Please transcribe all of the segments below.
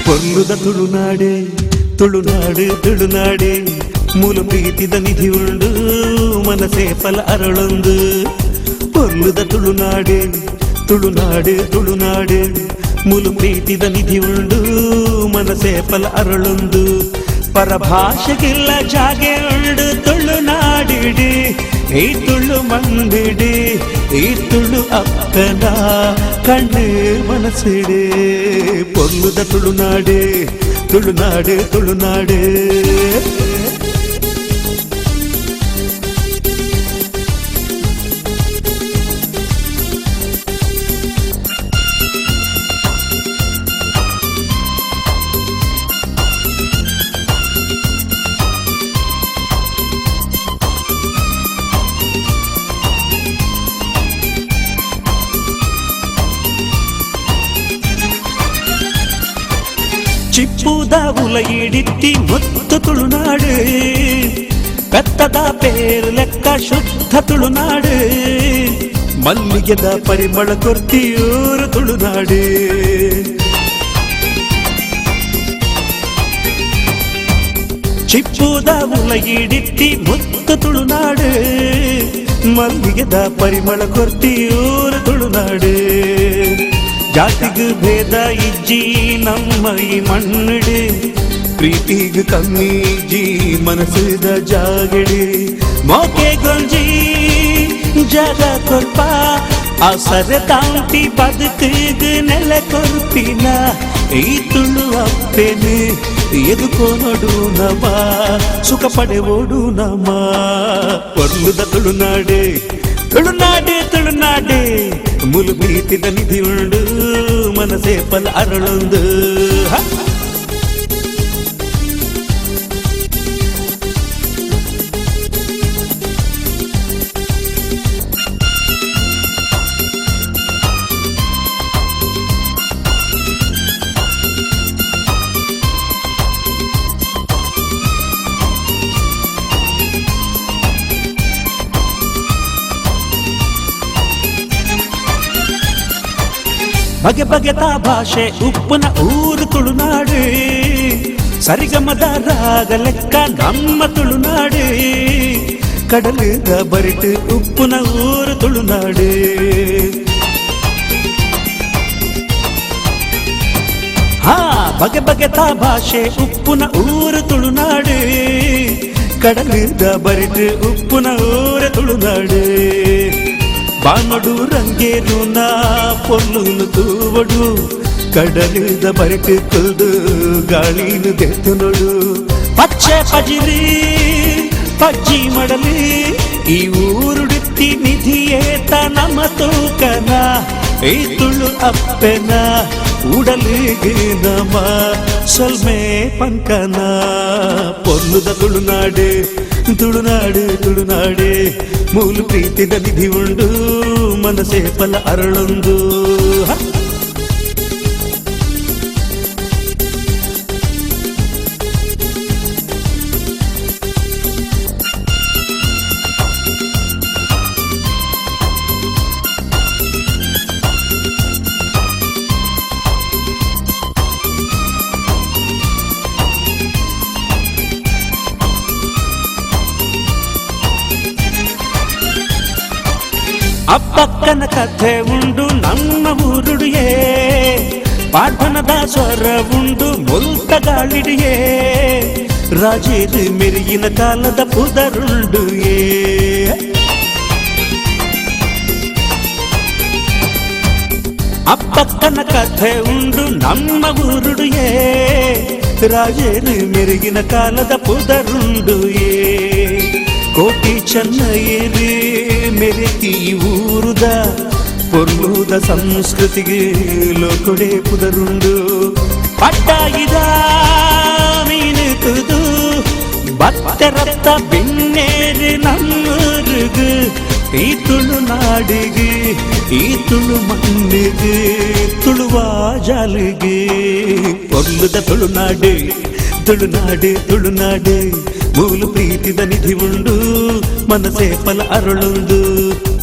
ಪೊಲ್ಲುದ ತುಳುನಾಡೆ ತುಳುನಾಡು ತುಳುನಾಡೆ ಮೂಲ ಪ್ರೀತಿದ ನಿಧಿ ಉಂಡು ಮನಸೇ ಫಲ ಅರಳೊಂದು ಪೊಲ್ಲುದ ತುಳುನಾಡೆ ತುಳುನಾಡು ತುಳುನಾಡೆ ಮೂಲ ಪ್ರೀತಿದ ನಿಧಿ ಉಂಡು ಮನಸೇ ಫಲ ಅರಳೊಂದು ಪರಭಾಷೆಗಿಲ್ಲ ಜಾಗೆ ಉಂಡು ತುಳುನಾಡಿಡಿ ಈ ತುಳು ಮಂದಿಡಿ ಈ ತುಳು ಅಕ್ಕನ ಕಣ್ಣು ಮನಸ್ಸಿಡೆ ಪೊಲ್ಲುದ ತುಳುನಾಡೆ ತುಳುನಾಡೆ ತುಳುನಾಡೆ ಚಿಪ್ಪುದ ಉಲ ಇಡಿತ್ತಿ ಮುತ್ತು ತುಳುನಾಡು ಕತ್ತದ ಪೇರು ಲೆಕ್ಕ ಶುದ್ಧ ತುಳುನಾಡು ಮಲ್ಲಿಗೆದ ಪರಿಮಳ ಕೊರ್ತಿಯೂರು ತುಳುನಾಡು ಚಿಪ್ಪುದ ಉಲ ಇಡಿತ್ತಿ ಮುತ್ತು ತುಳುನಾಡು ಮಲ್ಲಿಗೆದ ಪರಿಮಳ ಕೊರ್ತಿಯೂರು ತುಳುನಾಡು ಜಾತಿಗೂ ಭೇದ ಇಜ್ಜಿ ನಮ್ಮ ಈ ಮಣ್ಣುಡೆ ಪ್ರೀತಿಗೂ ಕಮ್ಮಿ ಜಿ ಮನಸ್ಸಿದ ಜಾಗಡೆ ಮೋಕೆ ಗೊಂಜಿ ಜಾಗ ಕೊಲ್ಪ ಆ ಸರ ತಾಂತಿ ಬದುಕಿಗೂ ನೆಲ ಕೊರ್ಪಿನ ಈ ತುಳು ಅಪ್ಪೆನು ಎದುಕೋ ನೋಡು ನಮ ಸುಖ ಪಡೆ ಓಡು ನಮ ಪೊಲ್ಲುದ ತುಳುನಾಡೆ ತುಳುನಾಡೆ ತುಳುನಾಡೆ ಮುಲು ಪ್ರೀತಿದ ನಿಧಿ ಉಂಡು ಮನಸೇ ಫಲ ಅರಳೊಂದು ಬಗೆ ಬಗೆತ ಭಾಷೆ ಉಪ್ಪನ ಊರು ತುಳುನಾಡು ಸರಿಗಮದ ರಾಗ ಲೆಕ್ಕ ನಮ್ಮ ತುಳುನಾಡು ಕಡಲದ ಬರಿಟು ಉಪ್ಪನ ಊರು ತುಳುನಾಡು ಹಾ ಬಗೆ ಬಗೆತ ಭಾಷೆ ಉಪ್ಪನ ಊರು ತುಳುನಾಡು ಕಡಲದ ಬರಿಟು ಉಪ್ಪನ ಊರು ತುಳುನಾಡು ಬಾನಡು ರಂಗೇರು ನಾ ಪೊಲ್ಲುನು ತೂವಡು ಕಡಲಿದ ಬರಟು ತುಲ್ದು ಗಾಳಿನು ದೆತ್ತು ನೋಡು ಪಚ್ಚೆ ಪಜಿರಿ ಪಜ್ಜಿ ಮಡಲಿ ಈ ಊರುಡುತ್ತಿ ನಿಧಿಯೇತ ನಮ್ಮ ತೂಕನ ಈ ತುಳು ಅಪ್ಪೆನ ಉಡಲಿಗೆ ನಮ ಸೊಲ್ಮೆ ಪಂಕನ ಪೊಲ್ಲುದ ತುಳುನಾಡೆ ತುಳುನಾಡು ತುಳುನಾಡೆ ಮೂಲು ಪ್ರೀತಿದ ನಿಧಿ ಉಂಡು ಮನಸೇ ಫಲ ಅರಳೊಂದು ಅಪ್ಪಕ್ಕನ ಕಥೆ ಉಂಡು ನಮ್ಮ ಊರುಡಿಯೇ ಪಾಠನದ ಸ್ವರ ಉಂಡು ಮುಲ್ತ ಗಾಳಿಡಿಯೇ ರಾಜೇರು ಮೆರಿಗಿನ ಕಾಲದ ಪುದರುಂಡು ಅಪ್ಪಕ್ಕನ ಕಥೆ ಉಂಡು ನಮ್ಮ ಊರುಡಿಯೇ ರಾಜೇರು ಮೆರಿಗಿನ ಕಾಲದ ಪುದರುಂಡು ಕೋಟಿ ಚೆನ್ನೈರಿ ಮೆರೆತಿ ಊರುದ ಪೊರ್ಲುದ ಸಂಸ್ಕೃತಿಗೆ ಲೋಕಡೆ ಪುದರುಂಡು ಪಟ್ಟಾಯಿದ ಮೀನುಕುದು ಭಕ್ತರತ್ತ ಬೆನ್ನೇರು ನಮ್ಮೂರುಗು ಈ ತುಳುನಾಡಿಗೆ ಈ ತುಳು ಮಣ್ಣಿಗೆ ತುಳುವ ಜಾಲಿಗೆ ಪೊರ್ಲುದ ತುಳುನಾಡು ತುಳುನಾಡು ತುಳುನಾಡು ಮೂಲು ಪ್ರೀತಿದ ನಿಧಿ ಉಂಡು ಮನಸೇ ಫಲ ಅರುಳುಂಡು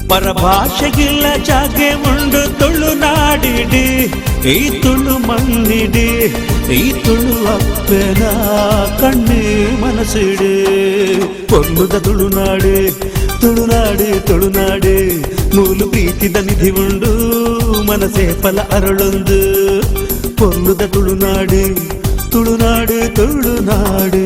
ಪರಭಾಷೆಗಿಲ್ಲ ಜಾಗೆ ಉಂಡು ತುಳುನಾಡಿಡಿ ಈ ತುಳು ಮಣ್ಣಿಡಿ ಈ ತುಳು ಅಪ್ಪನ ಕಣ್ಣೆ ಮನಸ್ಸಿಡು ಪೊರ್ಲುದ ತುಳುನಾಡು ತುಳುನಾಡು ತುಳುನಾಡು ಮೂಲು ಪ್ರೀತಿದ ನಿಧಿ ಉಂಡು ಮನಸೇ ಫಲ ಅರುಳುಂಡು ಪೊರ್ಲುದ ತುಳುನಾಡು ತುಳುನಾಡು ತುಳುನಾಡು